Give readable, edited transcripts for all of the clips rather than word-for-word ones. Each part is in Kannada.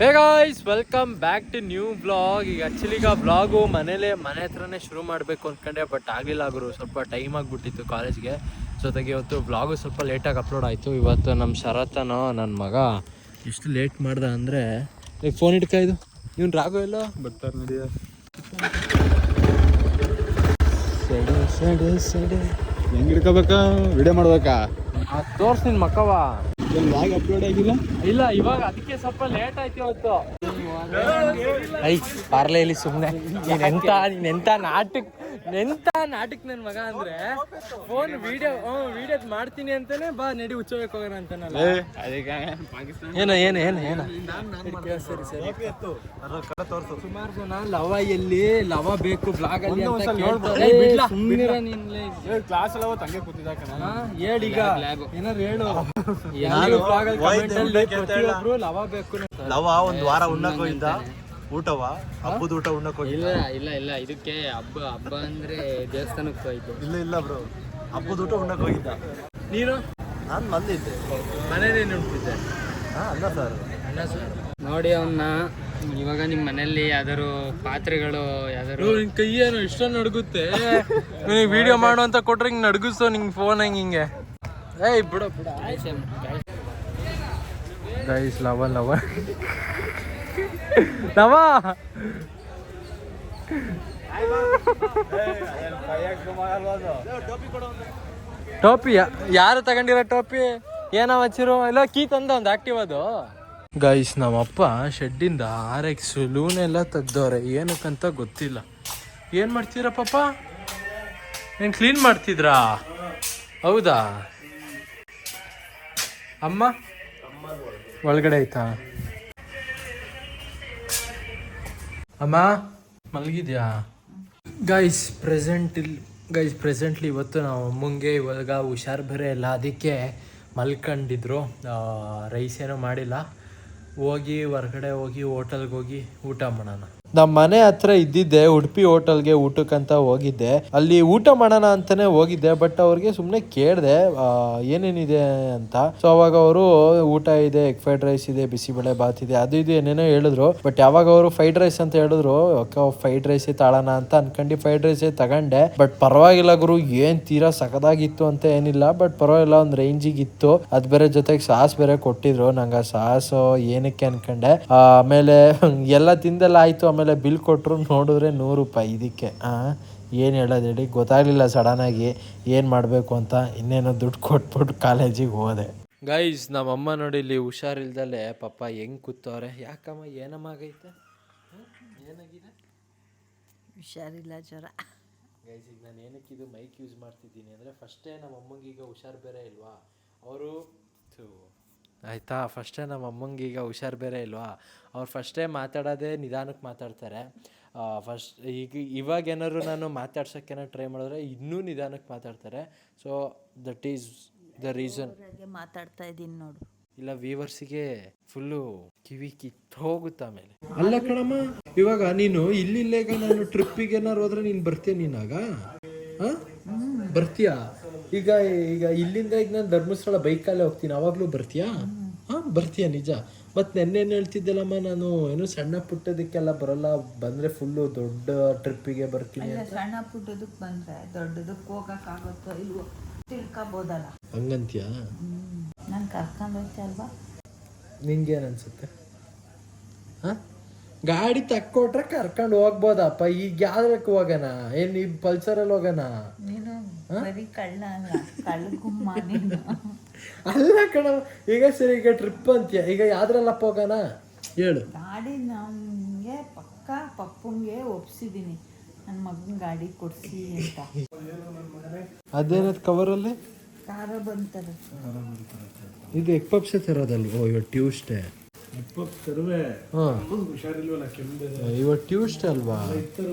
Hey guys, welcome back to new blog. ಈಗ ಆ್ಯಕ್ಚುಲಿ ಬ್ಲಾಗು ಮನೆ ಹತ್ರನೇ ಶುರು ಮಾಡಬೇಕು ಅಂದ್ಕೊಂಡೆ, ಬಟ್ ಆಗಲಿಲ್ಲ ಗುರು. ಸ್ವಲ್ಪ ಟೈಮ್ ಆಗಿಬಿಟ್ಟಿತ್ತು ಕಾಲೇಜ್ಗೆ. ಜೊತೆಗೆ ಇವತ್ತು ಬ್ಲಾಗು ಸ್ವಲ್ಪ ಲೇಟಾಗಿ ಅಪ್ಲೋಡ್ ಆಯಿತು. ಇವತ್ತು ನಮ್ಮ ಶರತ್ತನೋ ನನ್ನ ಮಗ ಎಷ್ಟು ಲೇಟ್ ಮಾಡ್ದ ಅಂದರೆ, ಈಗ ಫೋನ್ ಇಟ್ಕಾಯ್ದು ಇವ್ನು ರಾಘು ಎಲ್ಲ ಬರ್ತಾರೆ ನೋಡಿ. ಹೆಂಗೆ ಹಿಡ್ಕೋಬೇಕಾ, ವಿಡಿಯೋ ಮಾಡ್ಬೇಕಾ? ತೋರ್ಸ್ ನಿನ್ನ ಮಕ್ಕವ. ಬ್ಲಾಗ್ ಅಪ್ಲೋಡ್ ಆಗಿಲ್ಲ. ಇಲ್ಲ, ಇವಾಗ ಅದಕ್ಕೆ ಸ್ವಲ್ಪ ಲೇಟ್ ಆಯ್ತು ಇವತ್ತು. ಐ ಪಾರ್ಲೆ ಇಲ್ಲಿ ಸುಮ್ಮನೆ ನೀನೆಂತ ನಾಟಕ ನನ್ನ ಮಗ ಅಂದ್ರೆ ಫೋನ್ ವಿಡಿಯೋದ್ ಮಾಡ್ತೀನಿ ಅಂತಾನೆ ಬಾ ನಡಿ ಹುಚ್ಚೋಬೇಕು ಹೋಗೋಣ ಅಂತಾನಲ್ಲ. ಏನು ಸುಮಾರು ಜನ ಲವ ಎಲ್ಲಿ ಲವ ಬೇಕು ಬ್ಲಾಗ್ ಅಲ್ಲಿ ಕ್ಲಾಸ್ ಎಲ್ಲ ತಂಗೆ ಕೂತಿದ್ದ ಹೇಳೀಗ ಏನಾರು ಹೇಳು. ಪ್ರತಿಯೊಬ್ರು ಲವ ಬೇಕು. ಲವ ಒಂದ್ ವಾರ ಉಣ್ಣಕ್ ಹೋಗಿದ್ದ. ಊಟವಾ ಹಬ್ಬದ ಊಟ ಉಣ್ಣಕ್ ಹೋಗಿಲ್ಲ. ಇಲ್ಲ ಇದಕ್ಕೆ ಹಬ್ಬ ಅಂದ್ರೆ ದೇವಸ್ಥಾನಕ್ಕೆ ಹೋಯ್ತು. ಇಲ್ಲ ಬ್ರೋ, ಹಬ್ಬದ ಊಟ ಉಣ್ಣಕ್ ಹೋಗಿದ್ದ. ನೀನು? ನಾನ್ ಬಂದಿದ್ದೆ, ಮನೇಲಿ ಉಂಟಿದ್ದೆ. ಅನ್ನ ಸರ್ ನೋಡಿ ಅವನ್ನ. ಇವಾಗ ನಿಮ್ಮ ಮನೆಯಲ್ಲಿ ಯಾವ್ದಾರು ಪಾತ್ರೆಗಳು ಯಾವ್ದಾರು ನಿನ್ ಕೈ ಏನು ಇಷ್ಟೊಂದು ನಡುಗುತ್ತೆ. ವಿಡಿಯೋ ಮಾಡು ಅಂತ ಕೊಟ್ರೆ ಹಿಂಗ್ ನಡ್ಗಿಸ್ತೋ ನಿಂಗೆ ಫೋನ್ ಹಿಂಗೆ. ಏಯ್ ಬಿಡ ಗೈಸ್, ಲವ ಟೋಪಿ ಯಾರು ತಗೊಂಡಿರೋ ಟೋಪಿ? ಏನೋ ಹಚ್ಚಿರೋ ಇಲ್ಲ ಕೀ ತಂದ ಒಂದು ಆಕ್ಟಿವ್ ಅದು. ಗೈಸ್, ನಮ್ಮಪ್ಪ ಶೆಡ್ಡಿಂದ RX ಲೂನೆಲ್ಲ ತೆಗ್ದವ್ರೆ. ಏನಕ್ಕಂತ ಗೊತ್ತಿಲ್ಲ. ಏನು ಮಾಡ್ತೀರಾ ಪಾಪ? ಏನು ಕ್ಲೀನ್ ಮಾಡ್ತಿದ್ರಾ? ಹೌದಾ? ಅಮ್ಮ ಒಳಗಡೆ ಆಯ್ತಾ? ಅಮ್ಮ ಮಲಗಿದ್ಯಾ? ಗೈಸ್ ಪ್ರೆಸೆಂಟ್ಲಿ ಇವತ್ತು ನಾವು ಅಮ್ಮಂಗೆ ಇವಾಗ ಹುಷಾರು ಬೇರೆ ಇಲ್ಲ, ಅದಕ್ಕೆ ಮಲ್ಕೊಂಡಿದ್ರು. ರೈಸ್ ಏನೂ ಮಾಡಿಲ್ಲ. ಹೊರಗಡೆ ಹೋಗಿ ಹೋಟೆಲ್ಗೆ ಹೋಗಿ ಊಟ ಮಾಡೋಣ. ನಮ್ಮ ಮನೆ ಹತ್ರ ಇದ್ದಿದ್ದೆ ಉಡುಪಿ ಹೋಟೆಲ್ಗೆ ಊಟಕ್ಕಂತ ಹೋಗಿದ್ದೆ. ಅಲ್ಲಿ ಊಟ ಮಾಡೋಣ ಅಂತಾನೆ ಹೋಗಿದ್ದೆ, ಬಟ್ ಅವ್ರಿಗೆ ಸುಮ್ಮನೆ ಕೇಳಿದೆ ಏನೇನಿದೆ ಅಂತ. ಸೊ ಅವಾಗ ಅವರು ಊಟ ಇದೆ, ಎಗ್ ಫ್ರೈಡ್ ರೈಸ್ ಇದೆ, ಬಿಸಿಬೇಳೆ ಬಾತ್ ಇದೆ, ಅದು ಇದು ಏನೇನೋ ಹೇಳಿದ್ರು. ಬಟ್ ಯಾವಾಗ ಅವರು ಫ್ರೈಡ್ ರೈಸ್ ಅಂತ ಹೇಳಿದ್ರು, ಫ್ರೈಡ್ ರೈಸೇ ತಾಳೋಣ ಅಂತ ಅನ್ಕೊಂಡು ಫ್ರೈಡ್ ರೈಸೇ ತಗೊಂಡೆ. ಬಟ್ ಪರವಾಗಿಲ್ಲ ಗುರು, ಏನ್ ತೀರಾ ಸಖದಾಗಿತ್ತು ಅಂತ ಏನಿಲ್ಲ, ಬಟ್ ಪರವಾಗಿಲ್ಲ, ಒಂದು ರೇಂಜಿಗಿತ್ತು. ಅದ್ ಬೇರೆ ಜೊತೆಗೆ ಸಾಸ್ ಬೇರೆ ಕೊಟ್ಟಿದ್ರು. ನಂಗೆ ಸಾಸ್ ಏನಕ್ಕೆ ಅನ್ಕೊಂಡೆ. ಆಮೇಲೆ ಎಲ್ಲ ತಿಂದೆಲ್ಲ ಆಯ್ತು. ಆಮೇಲೆ ಬಿಲ್ ಕೊಟ್ಟರು, ನೋಡಿದ್ರೆ 100 ರೂಪಾಯಿ. ಇದಕ್ಕೆ ಏನು ಹೇಳೋದು ಹೇಳಿ, ಗೊತ್ತಾಗಲಿಲ್ಲ ಸಡನ್ನಾಗಿ ಏನು ಮಾಡಬೇಕು ಅಂತ. ಇನ್ನೇನೋ ದುಡ್ಡು ಕೊಟ್ಬಿಟ್ಟು ಕಾಲೇಜಿಗೆ ಹೋದೆ. ಗೈಸ್, ನಮ್ಮಮ್ಮ ನೋಡಿ ಇಲ್ಲಿ ಹುಷಾರಿಲ್ದಲೆ ಪಾಪ ಹೆಂಗೆ ಕೂತವ್ರೆ. ಯಾಕಮ್ಮ, ಏನಮ್ಮ ಆಗೈತೆ? ಏನಾಗಿದೆ? ಹುಷಾರಿಲ್ಲ, ಜ್ವರ. ಗೈಸ್, ಈಗ ನಾನು ಏನಕ್ಕೆ ಇದು ಮೈಕ್ ಯೂಸ್ ಮಾಡ್ತಿದ್ದೀನಿ ಅಂದರೆ, ಫಸ್ಟೇ ನಮ್ಮ ಅಮ್ಮಂಗೆ ಈಗ ಹುಷಾರು ಬೇರೆ ಇಲ್ವಾ, ಅವರು ಆಯಿತಾ, ಫಸ್ಟೇ ನಮ್ಮ ಅಮ್ಮಂಗೆ ಈಗ ಹುಷಾರು ಬೇರೆ ಇಲ್ವಾ, ಅವ್ರು ಫಸ್ಟೇ ಮಾತಾಡೋದೇ ನಿಧಾನಕ್ಕೆ ಮಾತಾಡ್ತಾರೆ. ಇವಾಗ ಏನಾದ್ರು ನಾನು ಮಾತಾಡ್ಸೋಕ್ಕೇನೋ ಟ್ರೈ ಮಾಡಿದ್ರೆ ಇನ್ನೂ ನಿಧಾನಕ್ಕೆ ಮಾತಾಡ್ತಾರೆ. So that is the reason. ಮಾತಾಡ್ತಾ ಇದ್ದೀನಿ ನೋಡು. ಇಲ್ಲ, ವ್ಯೂವರ್ಸಿಗೆ ಫುಲ್ಲು ಕಿವಿ ಕಿತ್ತೋಗುತ್ತೆ. ಆಮೇಲೆ ಅಲ್ಲ ಕಣಮ್ಮ, ಇವಾಗ ನೀನು ಇಲ್ಲಿಗ ನಾನು ಟ್ರಿಪ್ಪಿಗೆ ಏನಾರು ಹೋದ್ರೆ ನೀನು ಬರ್ತೀಯ? ನೀನಾಗ ಬರ್ತೀಯಾ? ಈಗ ಇಲ್ಲಿಂದ ಈಗ ನಾನು ಧರ್ಮಸ್ಥಳ ಬೈಕಲ್ಲೇ ಹೋಗ್ತೀನಿ, ಅವಾಗಲೂ ಬರ್ತೀಯಾ? ಬರ್ತೀಯಾ ನಿಜ? ಮತ್ತು ನೆನ್ನೇನು ಹೇಳ್ತಿದ್ದೆಲ್ಲಮ್ಮ, ನಾನು ಏನು ಸಣ್ಣ ಪುಟ್ಟದಕ್ಕೆಲ್ಲ ಬರಲ್ಲ, ಬಂದರೆ ಫುಲ್ಲು ದೊಡ್ಡ ಟ್ರಿಪ್ಪಿಗೆ ಬರ್ತೀನಿ ಅಂತ. ಸಣ್ಣ ಪುಟ್ಟದಕ್ಕೆ ಬಂದರೆ ದೊಡ್ಡದಕ್ಕೆ ಹೋಗೋಕ್ಕಾಗುತ್ತೋ ಇಲ್ವೋ ತಿಳ್ಕೊಬೋದಲ್ಲ, ಹಂಗಂತೀಯಾ? ನಾನು ಕರ್ಕೊಂಡು ಹೋಗ್ತೆ ಅಲ್ವಾ? ನಿಂಗೇನು ಅನ್ಸುತ್ತೆ? ಗಾಡಿ ತಕ್ಕೊಟ್ರೆ ಕರ್ಕೊಂಡು ಹೋಗ್ಬೋದಪ್ಪ. ಈಗ ಯಾವ್ದಕ್ಕೆ ಹೋಗೋಣ? ಏನು ಈ ಪಲ್ಸರಲ್ಲಿ ಹೋಗೋಣ? ನೀನು ಬರೀ ಕಳ್ಳ ಗುಮ್ಮ ನೀನು. ಅಲ್ಲ ಕಣ, ಈಗ ಸರಿ, ಈಗ ಟ್ರಿಪ್ ಅಂತೀಯ, ಈಗ ಯಾವ್ದ್ರಲ್ಲಪ್ಪ ಹೋಗೋಣ ಹೇಳು? ಗಾಡಿ ನಮಗೆ ಪಪ್ಪಂಗೆ ಒಪ್ಸಿದ್ದೀನಿ, ನನ್ನ ಮಗನ ಗಾಡಿ ಕೊಡಿಸಿ ಅಂತ. ಅದೇನದು ಕವರಲ್ಲಿ ಖಾರ ಬಂತಾರೆ. ಇದು ಎಗ್ ಪಪ್ಸೆ ತರೋದಲ್ವ? ಇವತ್ತು ಟ್ಯೂಸ್ಡೇ. ಇವತ್ತು ಟ್ಯೂಸ್ಡೇ ಅಲ್ವಾ? ಮತ್ತೆ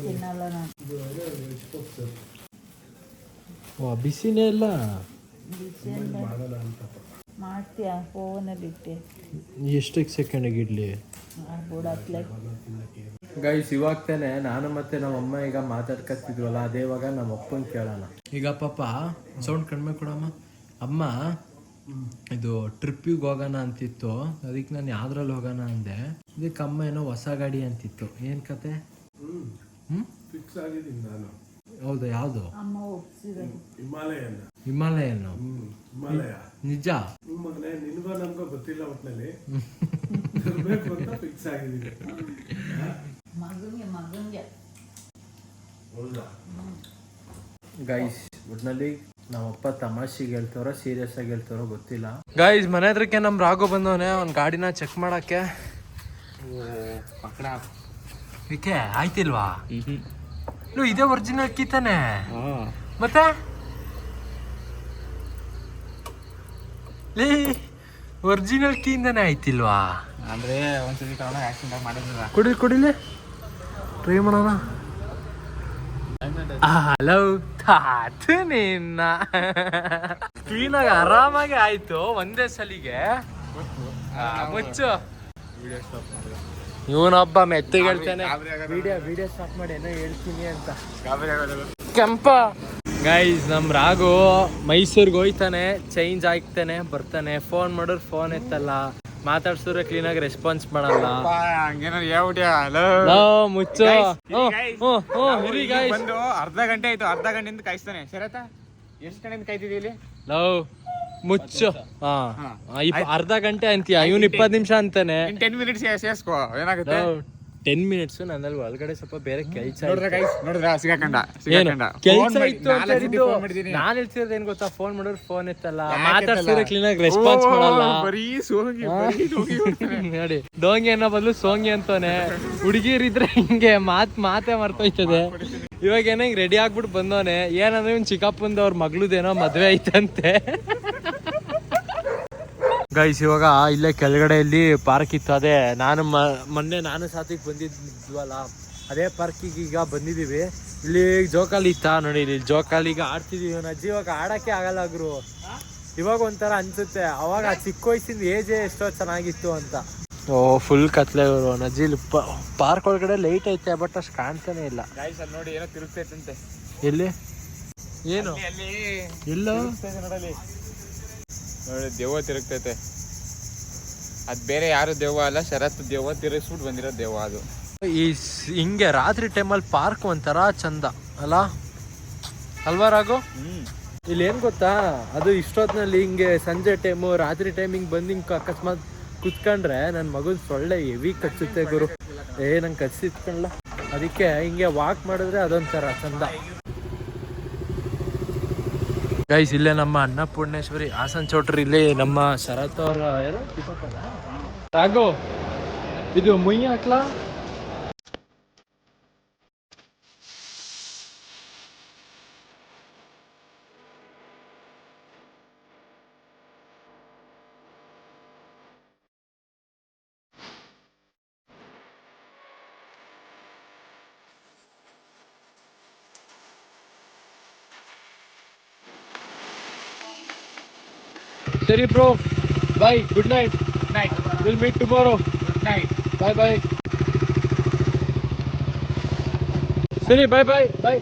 ತಿನ್ನಲ್ಲ ನಾನು. ಬಿಸಿನೇ ಇಲ್ಲ. ಮಾಡ್ತೀಯ ಫೋನಲ್ಲಿ ಇಟ್ಟೆ? ಎಷ್ಟಕ್ಕೆ ಸೆಕೆಂಡಿಗೆ ಇಡ್ಲಿ? ಗೈಸ್, ಇವಾಗ ತಾನೆ ನಾನು ಮತ್ತೆ ನಮ್ಮ ಅಮ್ಮ ಈಗ ಮಾತಾಡ್ಕೊತಿದ್ವಲ್ಲ, ಅದೇ ಇವಾಗ ನಮ್ಮ ಅಪ್ಪನ ಕೇಳೋಣ. ಈಗ ಪಾಪ ಸೌಂಡ್ ಕಡಿಮೆ ಕೊಡಮ್ಮ. ಅಮ್ಮ ಇದು ಟ್ರಿಪ್ಪಿಗೆ ಹೋಗೋಣ ಅಂತಿತ್ತು, ಅದಕ್ಕೆ ನಾನು ಯಾವ್ದ್ರಲ್ಲಿ ಹೋಗೋಣ ಅಂದೆ. ಇದಕ್ಕೆ ಅಮ್ಮ ಏನೋ ಹೊಸ ಗಾಡಿ ಅಂತಿತ್ತು. ಏನು ಕತೆ? ಫಿಕ್ಸ್ ಆಗಿದ್ದೀನಿ ನಾನು. ಹೌದು, ಯಾವುದು? ಅಮ್ಮ ಒಪ್ಸಿರೋದು ಹಿಮಾಲಯನ. ಹಿಮಾಲಯನು? ಹಿಮಾಲಯ ನಿಜ? ನಿಮ್ಮನೆ ನಿನ್ಗೋ ನನ್ಗೋ ಗೊತ್ತಿಲ್ಲ ಒಟ್ಟಿನಲ್ಲಿ ತರಬೇಕು ಅಂತ ಫಿಕ್ಸ್ ಆಗಿದ್ದೀನಿ. ಮಗಂಗೆ ಹೌದಾ? ಗೈಸ್ ಒಟ್ನಲ್ಲಿ ನಮ್ಮಪ್ಪ ತಮಾಷೆಗೆ ಹೇಳ್ತಾರೋ ಸೀರಿಯಸ್ ಆಗಿ ಹೇಳ್ತಾರೋ ಗೊತ್ತಿಲ್ಲ. ಗೈಸ್ ಮನೆ ಹತ್ರಕ್ಕೆ ನಮ್ಮ ರಾಘು ಬಂದವನೆ ಅವ್ನ ಗಾಡಿನ ಚೆಕ್ ಮಾಡಕ್ಕೆ. ಏಕೆ ಆಯ್ತಿಲ್ವಾ? ಇದೇ ಒರಿಜಿನಲ್ ಕೀ ತಾನೆ? ಮತ್ತೆ ಒರಿಜಿನಲ್ ಕೀಯಿಂದಾನೆ ಆಯ್ತಿಲ್ವಾ? ಅಂದ್ರೆ ಒಂದ್ಸತಿ ಕರೋನಾ ಆಕ್ಸಿಡೆಂಟ್ ಮಾಡಿದ್ರಲ್ಲ. ಕುಡಿಲಿ ಟ್ರೈ ಮಾಡೋಣ. ಹಲೋ ತಾತು ನಿನ್ನ ಕ್ಲೀನಾಗಿ ಆರಾಮಾಗಿ ಆಯ್ತು ಒಂದೇ ಸಲಿಗೆ. ಮುಚ್ಚು. ಇವನೊಬ್ಬ ಮೆತ್ತಗೆ ಹೇಳ್ತಾನೆ ವಿಡಿಯೋ ಸ್ಟಾಪ್ ಮಾಡಿ ಏನೋ ಹೇಳ್ತೀನಿ ಅಂತ. ಕೆಂಪ ಗೈಸ್ ನಮ್ ರಾಘು ಮೈಸೂರ್ಗೆ ಹೋಯ್ತಾನೆ, ಚೇಂಜ್ ಆಗ್ತಾನೆ, ಬರ್ತಾನೆ. ಫೋನ್ ಮಾಡಿದ್ರೆ ಫೋನ್ ಎತ್ತಲ್ಲ, ಮಾತಾಡ್ಸಿದ್ರೆ ಕ್ಲೀನಾಗಿ ರೆಸ್ಪಾನ್ಸ್ ಮಾಡಲ್ಲ. ಮುಚ್ಚು. ಬಂದು ಅರ್ಧ ಗಂಟೆ ಆಯ್ತು, ಅರ್ಧ ಗಂಟೆಯಿಂದ ಕಾಯಿಸ್ತಾನೆ. ಶರತ ಎಷ್ಟು ಗಂಟೆಯಿಂದ ಕಾಯ್ತಿದ್ದೀವಿ ಇಲ್ಲಿ? ಲವ್ ಮುಚ್ಚು. ಅರ್ಧ ಗಂಟೆ ಅಂತೀಯ, ಇವನು 20 ನಿಮಿಷ ಅಂತಾನೆ. 10 ಮಿನಿಟ್ಸ್ ಸೇರ್ಸ್ಕೋ, ಏನಾಗುತ್ತೆ? 10 ಮಿನಿಟ್ಸ್ ನನ್ನಲ್ಲಿ ಒಳಗಡೆ ಸ್ವಲ್ಪ ಬೇರೆ ಕೆಲಸ. ನೋಡಿದ್ರ ಸಿಗಾಕಂಡ ಕೆಲಸ ಇತ್ತು ಅಂತ ಹೇಳಿದ್ದು. ನಾನು ಹೇಳ್ತಿರೋದು ಏನ್ ಗೊತ್ತಾ, ಫೋನ್ ಮಾಡಿದ್ರೆ ಫೋನ್ ಎತ್ತಲ್ಲ, ಮಾತಾಡ್ಸಿದ್ರೆ ಕ್ಲೀನಾಗಿ ರೆಸ್ಪಾನ್ಸ್ ಮಾಡಲ್ಲ. ಬರೀ ಸೋಂಗಿ ನೋಡಿ ಡೋಂಗಿ ಅನ್ನೋ ಬದಲು ಸೋಂಗಿ ಅಂತಾನೆ. ಹುಡುಗಿರಿದ್ರೆ ಹಿಂಗೆ ಮಾತೇ ಮರ್ತೋಯ್ತದೆ. ಇವಾಗ ಏನೋ ಹಿಂಗ್ ರೆಡಿ ಆಗ್ಬಿಟ್ಟು ಬಂದವನೆ. ಏನಂದ್ರೆ ಇವ್ನು ಚಿಕ್ಕಪ್ಪಂದ ಅವ್ರ ಮಗ್ಳದೇನೋ ಮದ್ವೆ ಐತಂತೆ. ಗೈಸ್ ಇವಾಗ ಇಲ್ಲೇ ಕೆಳಗಡೆ ಇಲ್ಲಿ ಪಾರ್ಕ್ ಇತ್ತು. ಅದೇ ನಾನು ಮೊನ್ನೆ ಸಾತಿಗೆ ಬಂದಿದ್ವಲ್ಲ, ಅದೇ ಪಾರ್ಕಿಗೆ ಈಗ ಬಂದಿದ್ದೀವಿ. ಇಲ್ಲಿ ಜೋಕಾಲಿ ಇತ್ತಾ ನೋಡಿ, ಇಲ್ಲಿ ಜೋಕಾಲಿಗೆ ಆಡ್ತಿದೀವಿ. ನನ್ನ ಅಜ್ಜಿ ಇವಾಗ ಆಡಕ್ಕೆ ಆಗಲ್ಲ ಗುರು. ಇವಾಗ ಒಂಥರ ಅನ್ಸುತ್ತೆ, ಅವಾಗ ಚಿಕ್ಕ ವಯಸ್ಸಿಂದ ಏಜೇ ಎಷ್ಟೋ ಚೆನ್ನಾಗಿತ್ತು ಅಂತ. ಓ ಫುಲ್ ಕತ್ಲೆ ಇವರು. ನಜ್ಜಿ ಇಲ್ಲಿ ಪಾರ್ಕ್ ಒಳಗಡೆ ಲೈಟ್ ಐತೆ, ಬಟ್ ಅಷ್ಟು ಕಾಣ್ತಾನೆ ಇಲ್ಲ. ನೋಡಿ ಏನೋ ತಿರುಗ್ತೈತಂತೆ. ಎಲ್ಲಿ? ಏನು? ಇಲ್ಲ ನೋಡಿ ದೆವ್ವ ತಿರುಗ್ತೈತೆ. ಅದ್ ಬೇರೆ ಯಾರು ದೆವ್ವ ಅಲ್ಲ, ಶರತ್ ದೆವ್ವ ತಿರುಗಿಸ್ಬಿಟ್ಟು ಬಂದಿರೋ ದೆವ್ವ ಅದು. ಹಿಂಗೆ ರಾತ್ರಿ ಟೈಮಲ್ಲಿ ಪಾರ್ಕ್ ಒಂಥರ ಚಂದ ಅಲ್ಲ, ಅಲ್ವಾ ರಾಘು? ಇಲ್ಲಿ ಏನ್ ಗೊತ್ತಾ, ಅದು ಇಷ್ಟೊತ್ತಿನಲ್ಲಿ ಹಿಂಗೆ ಸಂಜೆ ಟೈಮು ರಾತ್ರಿ ಟೈಮ್ ಹಿಂಗೆ ಬಂದು ಹಿಂಗೆ ಅಕಸ್ಮಾತ್ ಕುತ್ಕೊಂಡ್ರೆ ನನ್ನ ಮಗನ ಸೊಳ್ಳೆ ಹೆವಿ ಕಚ್ಚುತ್ತೆ ಗುರು. ನಂಗೆ ಕಚ್ಚಿತ್ಕೊಂಡ್ಲ, ಅದಕ್ಕೆ ಹಿಂಗೆ ವಾಕ್ ಮಾಡಿದ್ರೆ ಅದೊಂಥರ ಚಂದ. ಗೈಸ್ ಇಲ್ಲೇ ನಮ್ಮ ಅನ್ನಪೂರ್ಣೇಶ್ವರಿ ಹಾಸನ್ ಚೌಟ್ರಿ, ಇಲ್ಲಿ ನಮ್ಮ ಶರತ್ ಅವರ ರಾಘು ಇದು ಮುಯ್ಯಿ ಹಾಕ್ಲಾ? ಸರಿ bro, bye, good night. Will meet tomorrow. Bye bye. ಸರಿ ಬಾಯ್ ಬಾಯ್ ಬಾಯ್.